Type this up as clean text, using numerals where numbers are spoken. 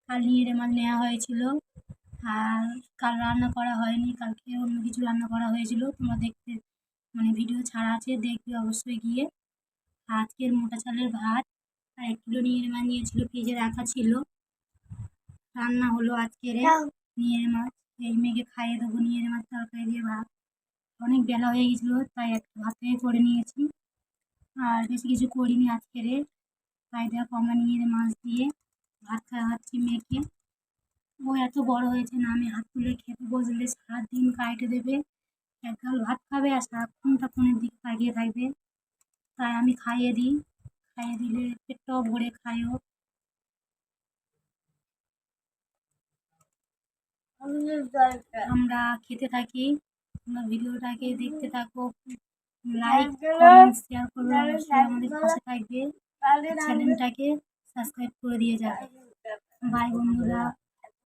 কাল নিংড়ে মাছ নেওয়া হয়েছিল। আর কাল রান্না করা হয়নি, কালকে অন্য কিছু রান্না করা হয়েছিল। তোমরা দেখতে ভিডিও ছাড়া আছে, দেখবে অবশ্যই গিয়ে। আজকের মোটা চালের ভাত আর 1 কিলো নিংড়ে মাছ নিয়েছিল, ফ্রিজে রাখা ছিল। রান্না হলো আজকের নিংড়ে মাছ। এই মেয়েকে খাইয়ে দেবো নিংড়ে মাছ তরকারি দিয়ে ভাত। অনেক বেলা হয়ে গেছিলো, তাই একটু ভাতে করে নিয়েছি, আর বেশি কিছু করিনি আজকের। তাই দেখো আমরা নিংড়ে মাছ দিয়ে ভাত খাওয়াচ্ছি মেয়েকে। ও এত বড় হয়েছে না, আমি হাত তুলে খেতে বসলে সারাদিন কাইটে দেবে, এক গাল ভাত খাবে আর সারাক্ষণটা ফোনের দিকে তাকিয়ে থাকবে। তাই আমি খাইয়ে দিই, খাইয়ে দিলে পেটটাও ভরে খায় ও। আমরা খেতে থাকি, তোমরা ভিডিওটাকে দেখতে থাকো, লাইক কমেন্ট শেয়ার করবে, অবশ্যই আমাদের পাশে থাকবে, চ্যানেলটাকে সাবস্ক্রাইব করে দিয়ে যাবে। বাই বন্ধুরা।